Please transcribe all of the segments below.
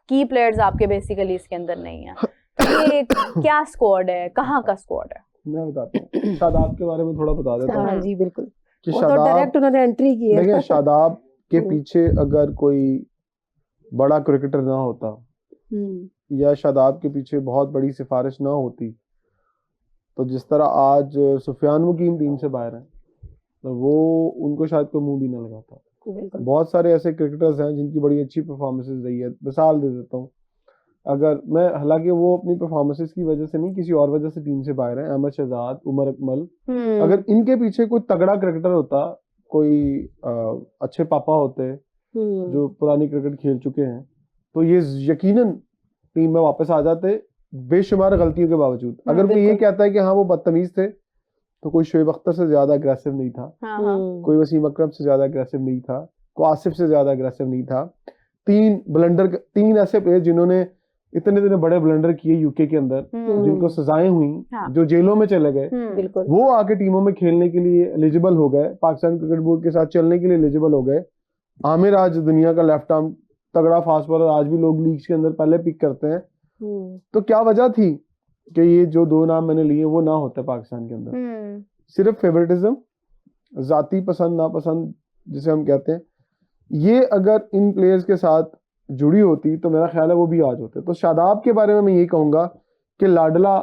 की प्लेयर्स आपके बेसिकली इसके अंदर नहीं है। ये क्या स्क्वाड है, कहाँ का स्क्वाड है? मैं बताता हूँ, शादाब के बारे में थोड़ा बता देता हूँ। हाँ जी बिल्कुल, कि वो तो डायरेक्ट उन्होंने एंट्री की है। देखिए शादाब के पीछे अगर कोई बड़ा क्रिकेटर ना होता या शादाब के पीछे बहुत बड़ी सिफारिश ना होती, तो जिस तरह आज सुफियान मुकीम टीम से बाहर है, तो वो उनको शायद कोई मुंह भी ना लगाता। बहुत सारे ऐसे क्रिकेटर्स हैं जिनकी बड़ी अच्छी परफॉर्मेंसेस रही है। मिसाल दे देता हूँ, अगर मैं, हालांकि वो अपनी परफॉर्मेंसेस की वजह से नहीं, किसी और वजह से टीम से बाहर है, अहमद शहजाद, उमर अकमल, अगर इनके पीछे कोई तगड़ा क्रिकेटर होता, कोई अच्छे पापा होते जो पुरानी क्रिकेट खेल चुके हैं, तो ये यकीनन टीम में वापस आ जाते बेशुमार गलतियों के बावजूद। अगर कोई ये कहता है कि हाँ वो बदतमीज थे, तो कोई शोएब अख्तर से ज्यादा अग्रेसिव नहीं था, कोई वसीम अकरम से ज्यादा अग्रेसिव नहीं था, कोई आसिफ से ज्यादा अग्रेसिव नहीं था। तीन ऐसे प्लेयर जिन्होंने इतने बड़े ब्लंडर किए यूके के अंदर, जिनको सजाएं हुई, जो जेलों में चले गए, वो आके टीमों में खेलने के लिए एलिजिबल हो गए, पाकिस्तान क्रिकेट बोर्ड के साथ चलने के लिए एलिजिबल हो गए। आमिर आज दुनिया का लेफ्ट आर्म तगड़ा फास्ट बॉलर, आज भी लोग लीग्स के अंदर पहले पिक करते हैं। तो क्या वजह थी कि ये जो दो नाम मैंने लिए वो ना होते पाकिस्तान के अंदर? सिर्फ फेवरेटिज्म, जाती पसंद नापसंद जिसे हम कहते हैं, ये अगर इन प्लेयर्स के साथ जुड़ी होती तो मेरा ख्याल है वो भी आज होते। तो शादाब के बारे में मैं यही कहूंगा कि लाडला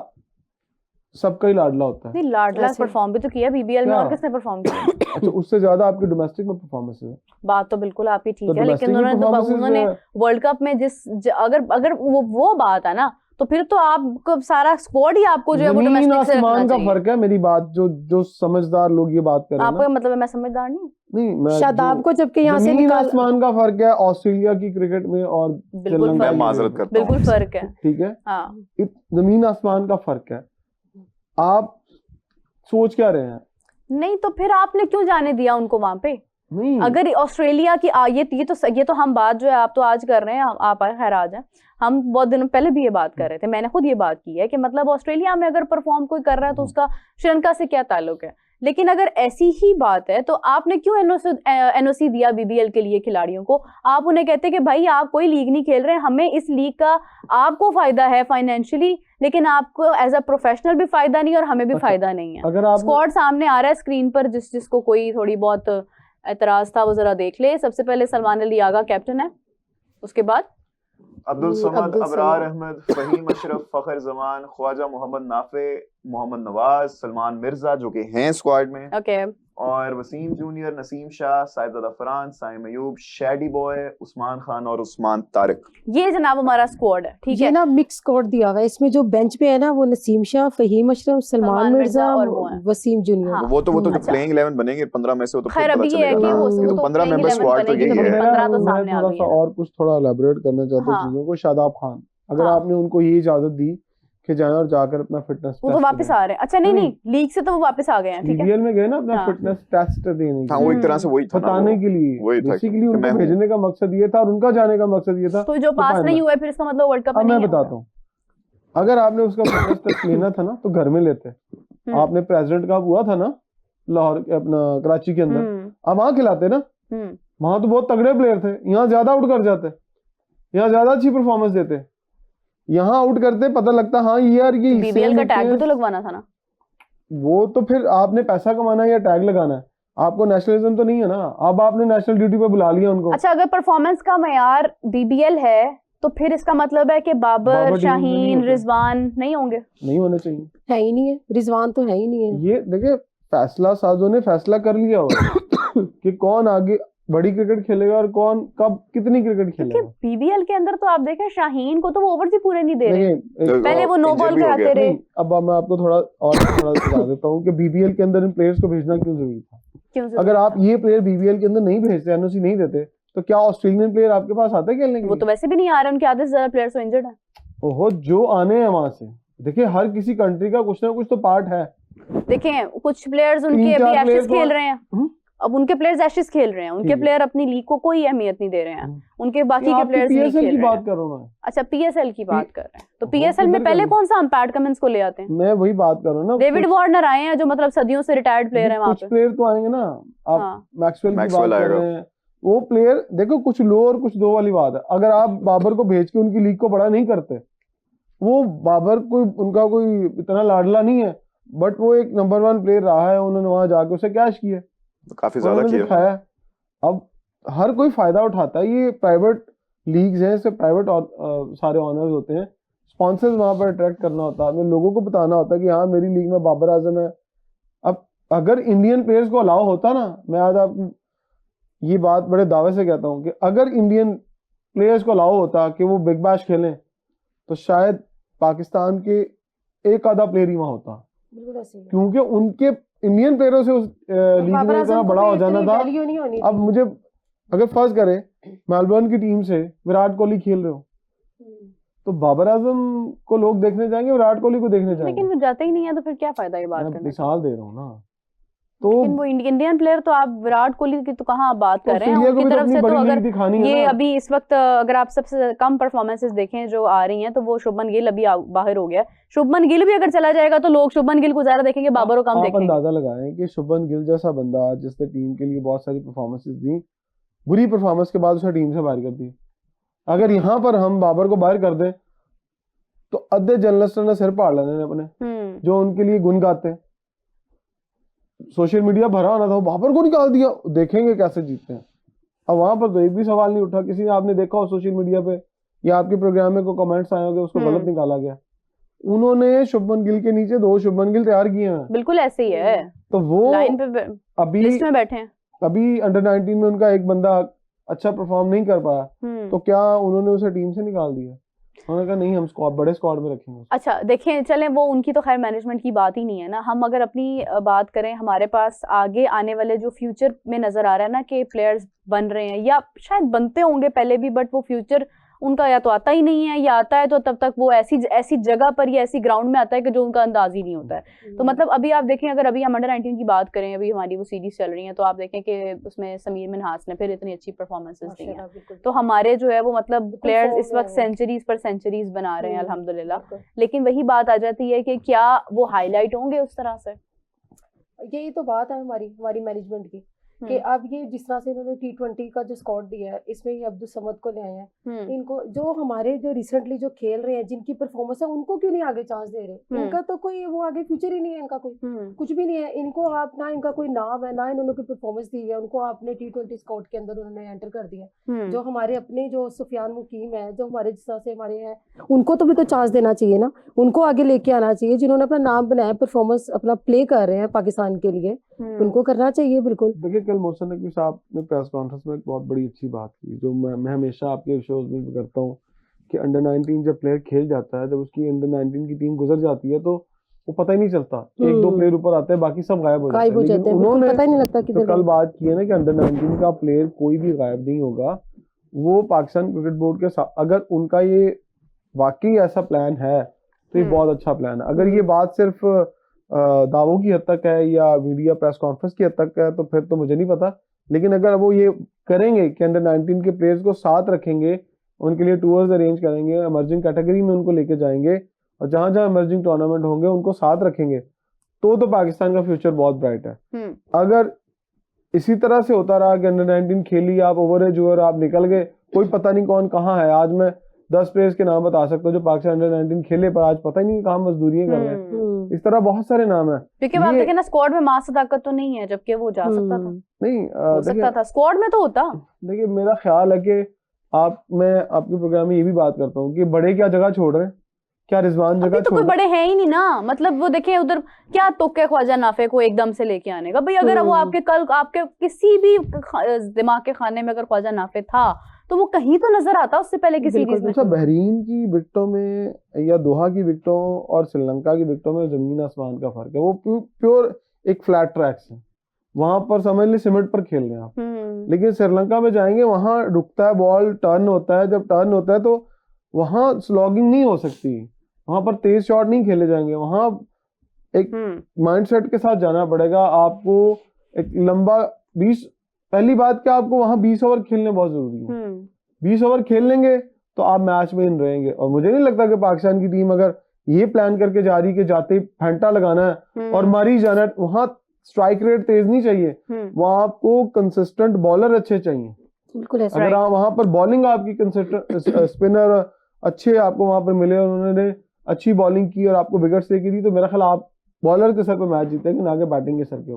सबका ही लाडला होता है। लाडला परफॉर्म भी तो किया बीबीएल में, और किसने परफॉर्म किया? अच्छा, उससे ज्यादा आपके डोमेस्टिक में परफॉर्मेंस है। बात तो बिल्कुल आपकी ठीक है, लेकिन उन्होंने वर्ल्ड कप में अगर वो बात है ना, तो फिर तो आपको सारा स्क्वाड ही आपको जो है वो डोमेस्टिक से आसमान का फर्क है। मेरी बात जो समझदार लोग ये बात कर रहे हैं, आपका मतलब मैं समझदार नहीं, मैं शादाब को जबकि यहाँ से निकाल, आसमान का फर्क है ऑस्ट्रेलिया की क्रिकेट में और श्रीलंका में, माजरत करता हूं, बिल्कुल फर्क है, ठीक है। जमीन आसमान का फर्क है। आप सोच क्या रहे हैं? नहीं तो फिर आपने क्यों जाने दिया उनको वहां पे? नहीं, अगर ऑस्ट्रेलिया की ये तो हम बात जो है आप तो आज कर रहे हैं, आप खैर आज हैं, हम बहुत दिनों पहले भी ये बात कर रहे थे, मैंने खुद ये बात की है कि मतलब ऑस्ट्रेलिया में अगर परफॉर्म कोई कर रहा है तो उसका श्रीलंका से क्या ताल्लुक है। लेकिन अगर ऐसी ही बात है तो आपने क्यों एनओसी दिया बीबीएल के लिए खिलाड़ियों को? आप उन्हें कहते कि भाई आप कोई लीग नहीं खेल रहे हैं, हमें इस लीग का आपको फायदा है फाइनेंशियली, लेकिन आपको एज अ प्रोफेशनल भी फायदा नहीं और हमें भी फायदा नहीं है। अगर स्क्वाड सामने आ रहा है स्क्रीन पर, जिसको कोई थोड़ी बहुत एतराज था वो जरा देख ले। सबसे पहले सलमान अली आगा कैप्टन है, उसके बाद अब्दुल समद, अबरार अहमद, फहीम अशरफ, फखर जमान, ख्वाजा मोहम्मद नाफे, मोहम्मद नवाज, सलमान मिर्जा जो कि हैं स्क्वाड में, ओके, और वसीम जूनियर, नसीम शाह, साहिबजादा फरहान, साइम अयूब, शैडी बॉय, उस्मान खान और उस्मान तारिक। ये जनाब हमारा स्क्वाड है, ठीक है। ये ना मिक्स स्क्वाड दिया हुआ है, इसमें जो बेंच पे है ना वो नसीम शाह, फहीम अशरफ, सलमान मिर्जा और वसीम जूनियर। हाँ। वो तो जो प्लेइंग 11 बनेंगे 15 में से, वो तो खैर अभी ये है कि वो 15 मेंबर स्क्वाड तो यही है। 15 तो सामने आ गई है। और कुछ थोड़ा एलैबोरेट करना चाहता हूं चीजों को। शादाब खान, अगर आपने उनको ये इजाजत दी कि जाएं और जाकर अपना फिटनेस, वो तो वापस आ रहे हैं। अच्छा नहीं, लीग से तो वो वापस आ गए हैं, ठीक है। बीबीएल में गए ना अपना फिटनेस टेस्ट देने, हाँ, वो एक तरह से वही था बताने के लिए, बेसिकली उनको भेजने का मकसद ये था और उनका जाने का मकसद ये था। तो जो पास नहीं हुआ फिर इसका मतलब वर्ल्ड कप में नहीं है। मैं बताता हूँ, अगर आपने उसका फिटनेस टेस्ट लेना था ना तो घर में लेते। आपने प्रेसिडेंट कप हुआ था ना लाहौर, अपना कराची के अंदर, आप वहां खिलाते ना, वहां तो बहुत तगड़े प्लेयर थे, यहाँ ज्यादा आउट कर जाते, यहाँ ज्यादा अच्छी परफॉर्मेंस देते, यहाँ आउट करते, पता लगता हाँ यार ये बीबीएल का टैग भी तो लगवाना था ना। वो तो फिर आपने पैसा कमाना है या टैग लगाना है, आपको नेशनलिज्म तो नहीं है ना। अब आपने नेशनल ड्यूटी पे बुला लिया उनको। अच्छा, अगर परफॉर्मेंस का मयार बीबीएल है तो फिर इसका मतलब है कि बाबर, शाहीन, रिजवान नहीं होंगे? नहीं होने चाहिए, है ही नहीं है, रिजवान तो है ही नहीं है। ये देखिए फैसला साजों ने फैसला कर लिया होगा कि कौन आगे बड़ी क्रिकेट खेलेगा और कौन कब कितनी क्रिकेट खेलेगा। बीबीएल के अंदर तो आप देखें शाहीन को तो वो ओवर्स ही पूरे नहीं दे रहे, पहले वो नो बॉल कराते रहे। अब मैं आपको थोड़ा बता देता हूँ कि बीबीएल के अंदर इन प्लेयर्स को भेजना क्यों जरूरी था। अगर आप ये प्लेयर बीबीएल के अंदर नहीं भेजते, एनओसी नहीं देते, तो क्या ऑस्ट्रेलियन प्लेयर आपके पास आते खेलने के लिए? वो तो वैसे भी नहीं आ रहे, उनके आधे से ज्यादा प्लेयर्स तो इंजर्ड हैं। ओहो, जो आने हैं वहां से, देखिए हर किसी कंट्री का कुछ ना कुछ तो पार्ट है। देखें कुछ प्लेयर्स उनके अभी एशेज खेल रहे हैं, अब उनके प्लेयर्स एशेज खेल रहे हैं, उनके प्लेयर अपनी लीग को कोई अहमियत नहीं दे रहे हैं, उनके बाकी के प्लेयर्स नहीं खेल रहे हैं। अच्छा, पीएसएल की बात कर रहे हैं, तो पीएसएल में पहले कौन सा हम पैट कमिंस को ले आते हैं? मैं वही बात कर रहा हूँ ना, डेविड वार्नर आए हैं जो मतलब सदियों से रिटायर्ड प्लेयर हैं वहां पे। कुछ प्लेयर तो आएंगे ना, आप मैक्सवेल की बात कर रहे हैं, वो प्लेयर देखो कुछ लो और कुछ दो वाली बात है। अगर आप बाबर को भेज के उनकी लीग को बड़ा नहीं करते, वो बाबर कोई उनका कोई इतना लाडला नहीं है, बट वो एक नंबर 1 प्लेयर रहा है, उन्होंने वहां जाके उसे कैश किया, काफी ज्यादा किया दिखाया। अब हर कोई फायदा उठाता है, ये प्राइवेट लीग्स हैं, इससे प्राइवेट सारे ऑनर्स होते हैं, स्पॉन्सर्स वहां पर अट्रैक्ट करना होता है, हमें लोगों को बताना होता है कि हाँ मेरी लीग में बाबर आजम है। अब अगर इंडियन प्लेयर्स को अलाउ होता ना, मैं आज आपको ये बात बड़े दावे से कहता हूँ कि अगर इंडियन प्लेयर्स को अलाउ होता कि वो बिग बैश खेलें, तो शायद पाकिस्तान के एक आधा प्लेयर ही वहां होता, बिल्कुल ऐसे ही है। क्योंकि उनके इंडियन प्लेयरों से उस लीग बाबर में आजम इतना को बड़ा भी हो जाना इतनी था। वैल्यू नहीं होनी अब थी। मुझे अगर फर्ज करें मेलबर्न की टीम से विराट कोहली खेल रहे हो, तो बाबर आजम को लोग देखने जाएंगे, विराट कोहली को देखने जाएंगे। लेकिन वो जाते ही नहीं है, तो फिर क्या फायदा ये बात मैं करने का? मिसाल दे रहा हूँ ना। तो लेकिन वो इंडियन प्लेयर तो आप विराट कोहली की तो कहाँ आप बात कर रहे हैं, ऑस्ट्रेलिया को उनकी भी तो तरफ अपनी से तो बड़ी अगर लीग दिखानी है ये ना। अभी इस वक्त अगर आप सबसे कम परफॉर्मेंसेस देखें जो आ रही हैं, तो वो शुभमन गिल अभी बाहर हो गया। शुभमन गिल भी अगर चला जाएगा तो लोग शुभमन गिल को ज्यादा देखेंगे, बाबर को कम आप देखेंगे। अंदाजा लगाएं कि शुभमन गिल जैसा बंदा जिसने टीम के लिए बहुत सारी परफॉर्मेंसेस दी, बुरी परफॉर्मेंस के बाद उसे टीम से बाहर कर दी। अगर यहाँ पर हम बाबर को बाहर कर दें तो अद्धे जर्नलिस्टों ने सिर फाड़ लेने अपने, जो उनके लिए गुन गाते हैं। सोशल मीडिया भरा होना था, बाबर को निकाल दिया, देखेंगे कैसे जीतते हैं। अब वहां पर तो एक भी सवाल नहीं उठा, किसी ने आपने देखा हो सोशल मीडिया पे या आपके प्रोग्राम में कोई कमेंट्स आए होंगे उसको गलत निकाला गया। उन्होंने शुभमन गिल के नीचे 2 शुभमन गिल तैयार किए हैं, बिल्कुल ऐसे ही है, तो वो लाइन पे अभी लिस्ट में बैठे हैं। अभी अंडर 19 में उनका एक बंदा अच्छा परफॉर्म नहीं कर पाया, तो क्या उन्होंने उसे टीम से निकाल दिया? उन्होंने कहा नहीं, हम स्क्वाड बड़े स्क्वाड में रखेंगे। अच्छा देखें, चलें वो उनकी तो खैर मैनेजमेंट की बात ही नहीं है ना। हम अगर अपनी बात करें, हमारे पास आगे आने वाले जो फ्यूचर में नजर आ रहा है ना कि प्लेयर्स बन रहे हैं या शायद बनते होंगे पहले भी, बट वो फ्यूचर उनका या तो आता ही नहीं है, या आता है तो तब तक वो ऐसी जगह पर या ऐसी ग्राउंड में आता है कि जो उनका अंदाज ही नहीं होता है। तो मतलब अभी आप देखें, अगर अभी हम अंडर 19 की बात करें, अभी हमारी वो सीरीज चल रही है, तो आप देखें कि उसमें समीर मिन्हास ने फिर इतनी अच्छी परफॉर्मेंसेस दी हैं। तो हमारे जो है वो मतलब प्लेयर्स इस वक्त सेंचुरीज पर सेंचुरीज बना रहे हैं अल्हम्दुलिल्लाह। लेकिन वही बात आ जाती है कि क्या वो हाईलाइट होंगे उस तरह से? यही तो बात है हमारी मैनेजमेंट की कि अब ये जिस तरह से इन्होंने T20 का जो स्क्वाड दिया है, इसमें ये अब्दुल समद को ले आए हैं। इनको जो हमारे जो रिसेंटली जो खेल रहे हैं, जिनकी परफॉर्मेंस है, उनको क्यों नहीं आगे चांस दे रहे? इनका तो कोई वो आगे फ्यूचर ही नहीं है, इनका कोई कुछ भी नहीं है। इनको आप ना, इनका कोई नाम है ना, इन्होंने कोई परफॉर्मेंस दी है, उनको आपने T20 स्क्वाड के अंदर उन्होंने एंटर कर दिया। जो हमारे अपने जो सुफियान मुकीम है, जो हमारे जिस तरह से हमारे हैं, उनको तो भी तो चांस देना चाहिए ना, उनको आगे लेके आना चाहिए। जिन्होंने अपना नाम बनाया, परफॉर्मेंस अपना प्ले कर रहे हैं पाकिस्तान के लिए, उनको करना चाहिए। बिल्कुल देखिए, कल मोहसिन नकवी साहब ने प्रेस कॉन्फ्रेंस में एक बहुत बड़ी अच्छी बात की, जो मैं हमेशा आपके शोज में भी करता हूँ कि अंडर 19 जब प्लेयर खेल जाता है, जब उसकी अंडर 19 की टीम गुजर जाती है, तो वो पता ही नहीं चलता। 1-2 प्लेयर ऊपर आते हैं, बाकी सब गायब हो जाते हैं। लेकिन उन्होंने पता ही नहीं लगता कि कल बात की है ना कि अंडर 19 का प्लेयर कोई भी गायब नहीं होगा। वो पाकिस्तान क्रिकेट बोर्ड के साथ, अगर उनका ये वाकई ऐसा प्लान है तो ये बहुत अच्छा प्लान है। अगर ये बात सिर्फ दावों की हद तक है या मीडिया प्रेस कॉन्फ्रेंस की हद तक है, तो फिर तो मुझे नहीं पता। लेकिन अगर वो ये करेंगे कि अंडर 19 के प्लेयर्स को साथ रखेंगे, उनके लिए टूर्स अरेंज करेंगे, इमर्जिंग कैटेगरी में उनको लेके जाएंगे, और जहां जहां इमर्जिंग टूर्नामेंट होंगे उनको साथ रखेंगे, तो पाकिस्तान का फ्यूचर बहुत ब्राइट है। अगर इसी तरह से होता रहा कि अंडर 19 खेली, आप ओवर एज हुए, आप निकल गए, कोई पता नहीं कौन कहाँ है। आज मैं 10 प्लेयर्स के नाम बता सकता हूँ जो पाकिस्तान अंडर 19 खेले, पर आज पता ही नहीं कहाँ मजदूरियां कर रहे हैं। इस तरह बहुत सारे नाम है। क्योंकि आप देखें ना, स्क्वाड में मास ताकत तो नहीं है, जबकि वो जा सकता था। नहीं हो सकता था, स्क्वाड में तो होता। देखिए, मेरा ख्याल है कि मैं आपके प्रोग्राम में ये भी बात करता हूँ कि बड़े क्या जगह छोड़ रहे हैं, क्या रिजवान जगह तो कोई बड़े हैं ही नहीं ना। मतलब वो देखें उधर क्या तुक्के ख्वाजा नाफे को एकदम से लेके आने का भाई। अगर वो आपके किसी भी दिमाग के खाने में अगर ख्वाजा नाफे था, तो वो कहीं तो नजर आता उससे पहले की सीरीज में। अच्छा, बहरीन की विकेटों में या दोहा की विकेटों और श्रीलंका की विकेटों में जमीन आसमान का फर्क है। वो प्योर एक फ्लैट ट्रैक्स है, वहां पर समझ ली सीमेंट पर खेल रहे हैं आप। लेकिन श्रीलंका में जाएंगे, वहां रुकता है बॉल, टर्न होता है। जब टर्न होता है तो वहां स्लॉगिंग नहीं हो सकती, वहां पर तेज शॉट नहीं खेले जाएंगे। वहां एक माइंडसेट के साथ जाना पड़ेगा आपको। एक लंबा 20, पहली बात क्या, आपको वहां 20 ओवर खेलने बहुत जरूरी है। 20 ओवर खेल लेंगे तो आप मैच में इन रहेंगे। और मुझे नहीं लगता कि पाकिस्तान की टीम अगर ये प्लान करके जा रही कि जाते ही फैंटा लगाना है और मारी जाना है, वहां स्ट्राइक रेट तेज नहीं चाहिए, वहां आपको कंसिस्टेंट बॉलर अच्छे चाहिए। बिल्कुल ऐसा। अगर आप वहां पर बॉलिंग आपकी कंसिस्टेंट स्पिनर अच्छे आपको वहां पर मिले और उन्होंने अच्छी बॉलिंग की और आपको विकेट से की थी, तो मेरा ख्याल आप बॉलर के सर पे मैच जीतेंगे, ना कि बैटिंग के सर के ऊपर।